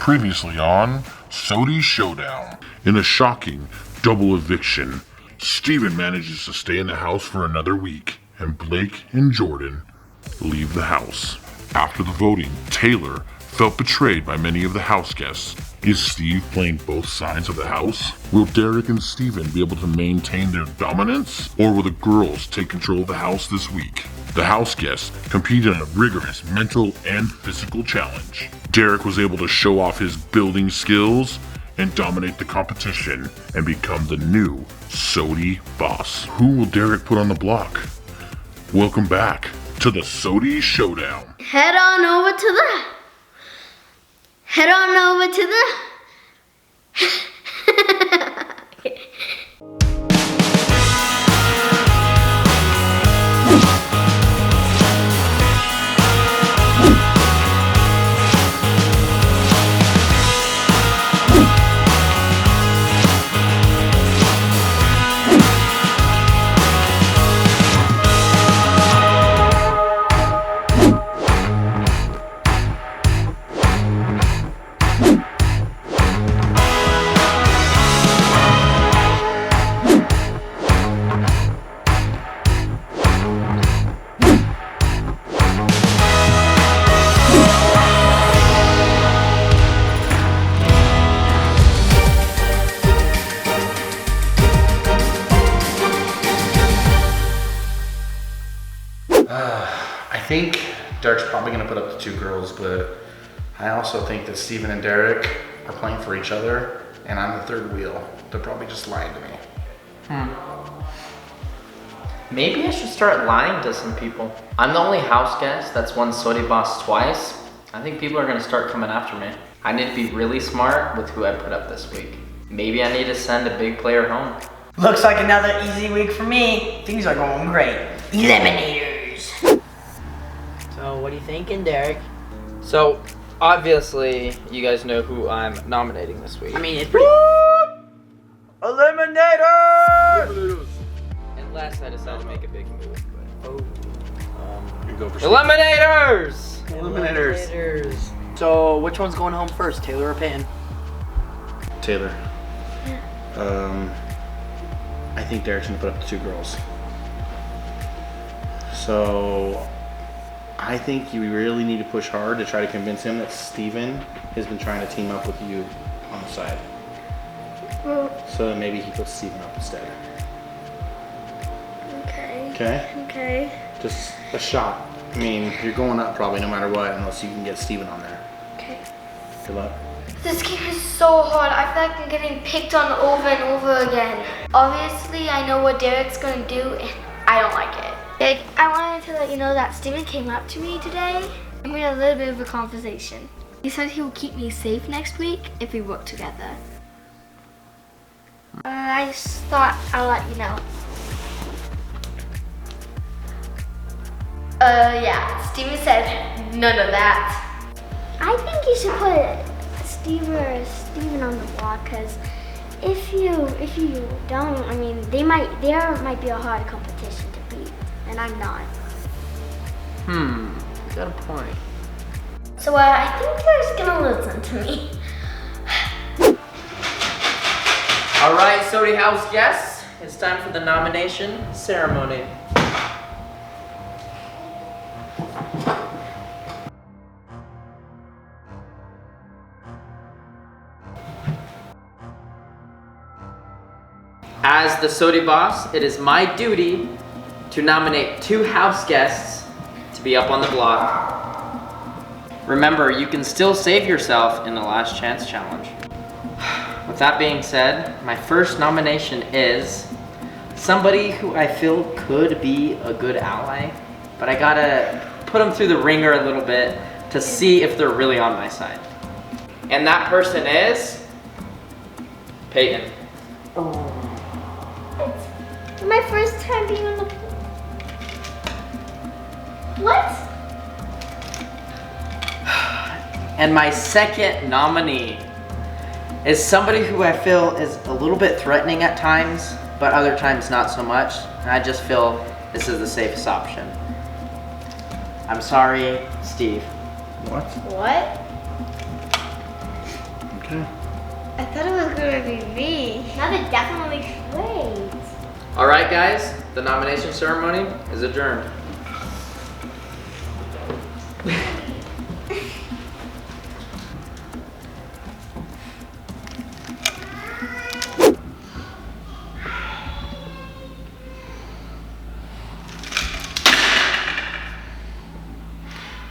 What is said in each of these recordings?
Previously on SOTY Showdown. In a shocking double eviction, Steven manages to stay in the house for another week, and Blake and Jordyn leave the house. After the voting, Taylor felt betrayed by many of the house guests. Is Steve playing both sides of the house? Will Derek and Steven be able to maintain their dominance? Or will the girls take control of the house this week? The house guests compete in a rigorous mental and physical challenge. Derek was able to show off his building skills and dominate the competition and become the new SOTY boss. Who will Derek put on the block? Welcome back to the SOTY Showdown. Head on over to the I think Derek's probably going to put up the two girls, but I also think that Steven and Derek are playing for each other, and I'm the third wheel. They're probably just lying to me. Maybe I should start lying to some people. I'm the only house guest that's won SOTY boss twice. I think people are going to start coming after me. I need to be really smart with who I put up this week. Maybe I need to send a big player home. Looks like another easy week for me. Things are going great. Eliminators. So what are you thinking, Derek? So, obviously, you guys know who I'm nominating this week. I mean, it's pretty... Eliminators! Unless I decide to make a big move. But, You go for Eliminators! Eliminators. So which one's going home first, Taylor or Payton? Taylor. I think Derek's going to put up the two girls. So I think you really need to push hard to try to convince him that Steven has been trying to team up with you on the side. So that maybe he puts Steven up instead. Okay. Okay? Just a shot. I mean, you're going up probably no matter what, unless you can get Steven on there. Okay. Good luck. This game is so hard. I feel like I'm getting picked on over and over again. Obviously, I know what Derek's gonna do, and I don't like it. Like, I wanted to let you know that Steven came up to me today, and we had a little bit of a conversation. He said he will keep me safe next week if we work together. I just thought I'll let you know. Yeah, Steven said none of that. I think you should put Steven on the block, because if you don't, I mean, there might be a hard competition to beat, and I'm not. You got a point. So I think Derek's gonna listen to me. Alright, SOTY house guests, it's time for the nomination ceremony. As the SOTY boss, it is my duty to nominate two house guests to be up on the block. Remember, you can still save yourself in the last chance challenge. With that being said, my first nomination is somebody who I feel could be a good ally, but I gotta put them through the ringer a little bit to see if they're really on my side. And that person is Payton. It's my first time being on the... What? And my second nominee is somebody who I feel is a little bit threatening at times, but other times not so much. And I just feel this is the safest option. I'm sorry, Steve. What? What? Okay. I thought it was gonna be me. Now they're definitely trades. All right, guys, the nomination ceremony is adjourned.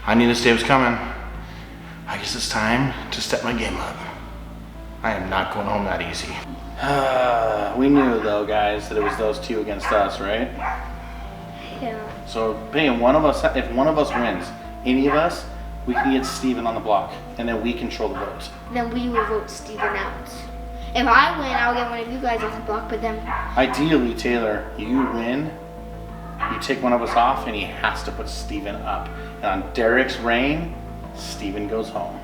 I knew this day was coming. I guess it's time to step my game up. I am not going home that easy. We knew though, guys, that it was those two against us, right? Yeah. So, Payton, if one of us wins, any of us, we can get Steven on the block, and then we control the votes. Then we will vote Steven out. If I win, I'll get one of you guys off the block, but then Ideally, Taylor, you win, you take one of us off, and he has to put Steven up. And on Derek's reign, Steven goes home.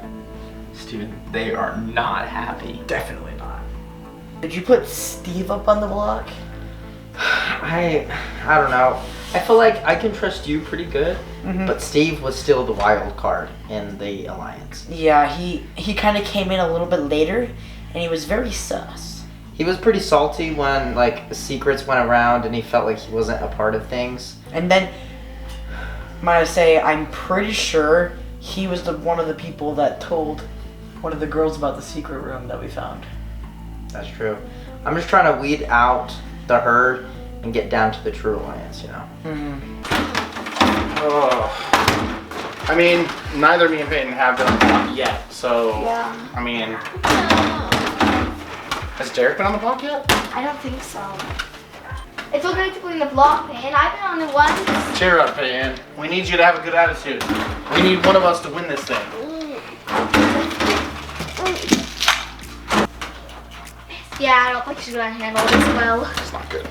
Steven, they are not happy. Definitely not. Did you put Steve up on the block? I don't know. I feel like I can trust you pretty good, but Steve was still the wild card in the alliance. Yeah, he kind of came in a little bit later, and he was very sus. He was pretty salty when like the secrets went around and he felt like he wasn't a part of things. And then, might I say, I'm pretty sure he was one of the people that told one of the girls about the secret room that we found. That's true. I'm just trying to weed out the herd and get down to the true alliance, you know? Oh. I mean, neither me and Payton have been on the block yet, so, Yeah. I mean, has Derek been on the block yet? I don't think so. It's okay to put in the block, man. I've been on it once. Cheer up, Payton. We need you to have a good attitude. We need one of us to win this thing. Yeah, I don't think she's gonna handle this well. It's not good.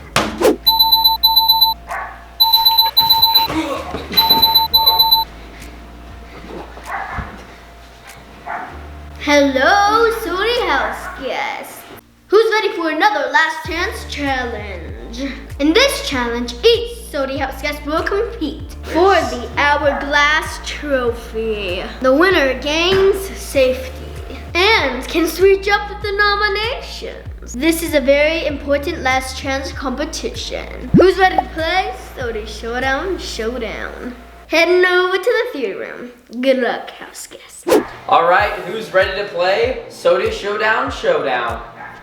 Hello, SOTY House guests. Who's ready for another last chance challenge? In this challenge, each SOTY House guest will compete for the hourglass trophy. The winner gains safety and can switch up with the nominations. This is a very important last chance competition. Who's ready to play SOTY Showdown? Heading over to the theater room. Good luck, house guests. All right, who's ready to play SOTY Showdown?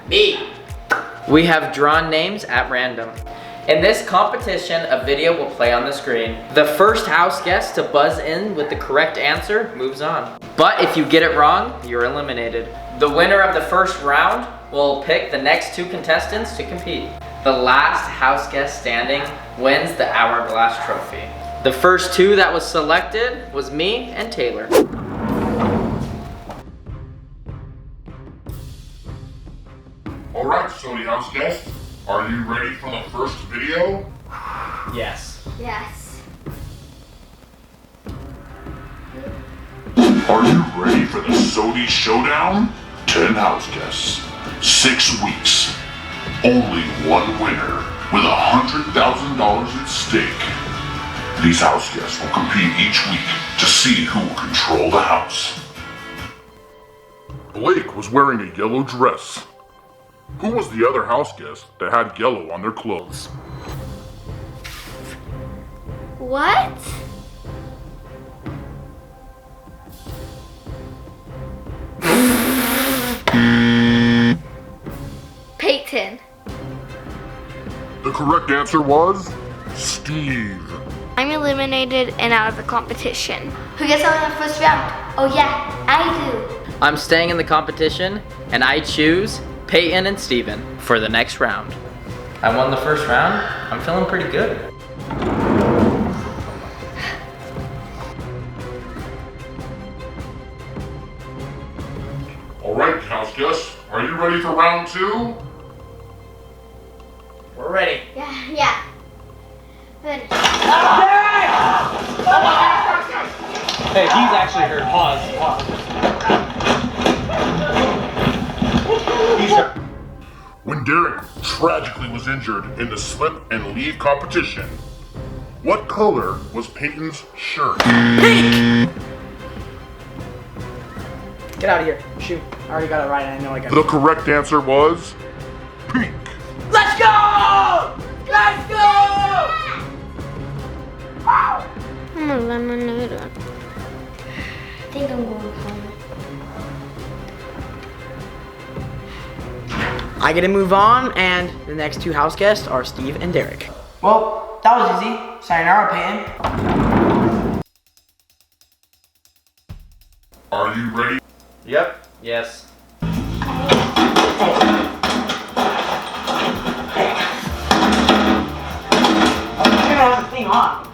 Me. We have drawn names at random. In this competition, a video will play on the screen. The first house guest to buzz in with the correct answer moves on. But if you get it wrong, you're eliminated. The winner of the first round will pick the next two contestants to compete. The last house guest standing wins the hourglass trophy. The first two that was selected was me and Taylor. Alright, SOTY House guests, are you ready for the first video? Yes. Yes. Are you ready for the SOTY Showdown? 10 house guests, 6 weeks, only one winner with $100,000 at stake. These house guests will compete each week to see who will control the house. Blake was wearing a yellow dress. Who was the other house guest that had yellow on their clothes? What? Payton. The correct answer was Steve. I'm eliminated and out of the competition. Who gets out in the first round? Oh yeah, I do. I'm staying in the competition, and I choose Payton and Steven for the next round. I won the first round. I'm feeling pretty good. Alright, house guests, are you ready for round 2? We're ready. Yeah. Ready. Hey, he's actually hurt. Pause. He's hurt. When Derek tragically was injured in the slip and leave competition, what color was Peyton's shirt? Get out of here. Shoot. I already got it right. I know I got The it. correct answer was pink. Let's go! Let's go! I'm eliminated. I think I'm going home. I get to move on, and the next two house guests are Steve and Derek. Well, that was easy. Sayonara, Payton. Are you ready? Yep. Yes. Turn the thing on.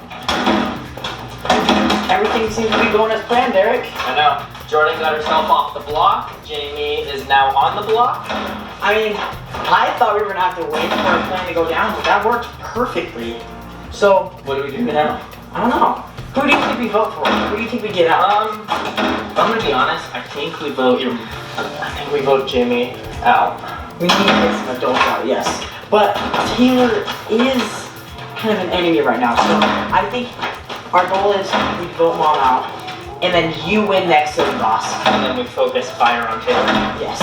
Everything seems to be going as planned, Derek. I know. Jordyn got herself off the block. Jamie is now on the block. I mean, I thought we were gonna have to wait for our plan to go down, but that worked perfectly. So, What do we do now? I don't know. Who do you think we vote for? Who do you think we get out? I'm gonna be honest. I think we vote Jamie out. We need to get some adults out, yes. But Taylor is kind of an enemy right now, so I think our goal is we vote Mom out, and then you win next SOTY boss. And then we focus fire on Taylor. Yes.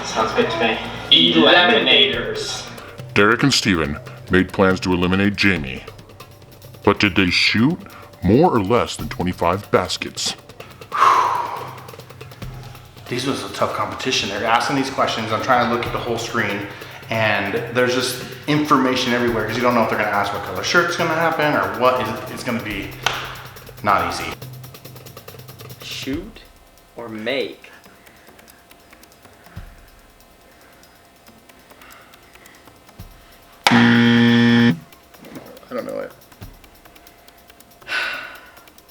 Sounds good to me. Eliminators. Derek and Steven made plans to eliminate Jamie. But did they shoot more or less than 25 baskets? This was a tough competition. They're asking these questions. I'm trying to look at the whole screen, and there's just information everywhere because you don't know if they're going to ask what color shirt's going to happen or what it's going to be. Not easy. Shoot or make? I don't know it.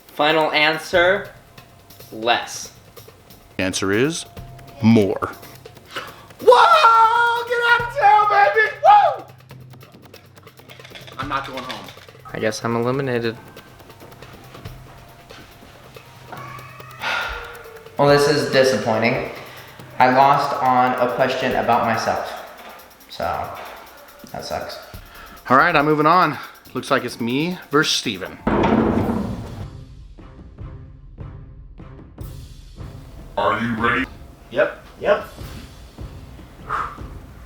Final answer, less. The answer is more. Whoa! Get out of town, baby! Woo! I'm not going home. I guess I'm eliminated. Well, this is disappointing. I lost on a question about myself. So, that sucks. All right, I'm moving on. Looks like it's me versus Steven. Are you ready? Yep.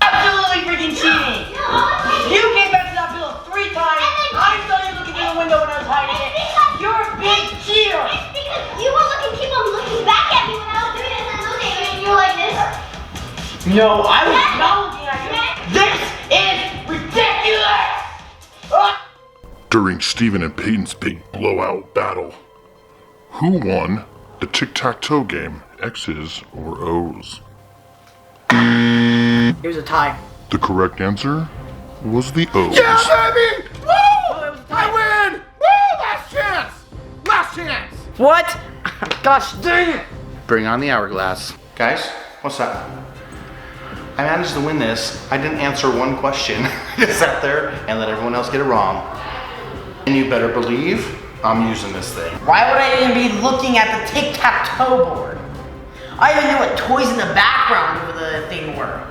Absolutely freaking cheating! You came back to that pillow 3 times. I saw you looking through the window when I was hiding it. You're a big cheater! It's because you were keep on looking back at me when I was doing it and looking at me and you were like this. No, I was not looking at you. This is ridiculous! During Steven and Payton's big blowout battle, who won the tic-tac-toe game, X's or O's? It was a tie. The correct answer was the O's. Yeah, baby! Woo! Oh, it was a tie. I win! Woo! Last chance! Last chance! What? Gosh dang it! Bring on the hourglass. Guys, what's up? I managed to win this. I didn't answer one question. I just sat there and let everyone else get it wrong. And you better believe I'm using this thing. Why would I even be looking at the tic-tac-toe board? I even knew what toys in the background of the thing were.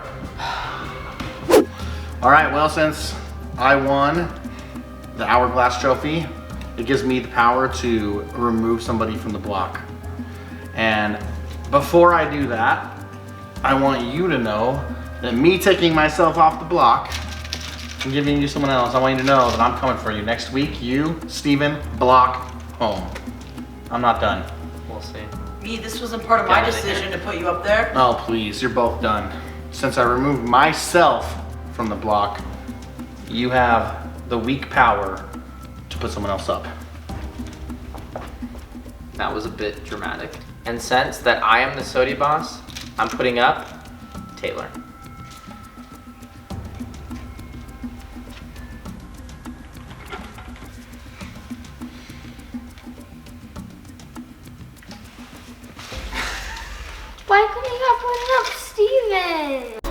All right, well, since I won the hourglass trophy, it gives me the power to remove somebody from the block. And before I do that, I want you to know that me taking myself off the block and giving you someone else, I want you to know that I'm coming for you. Next week, you, Steven, block home. I'm not done. We'll see. Me, this wasn't part of my decision to put you up there. Oh, please, you're both done. Since I removed myself from the block, you have the weak power to put someone else up. That was a bit dramatic. And since that I am the SOTY boss, I'm putting up Taylor. Why couldn't you have put it up, Steven?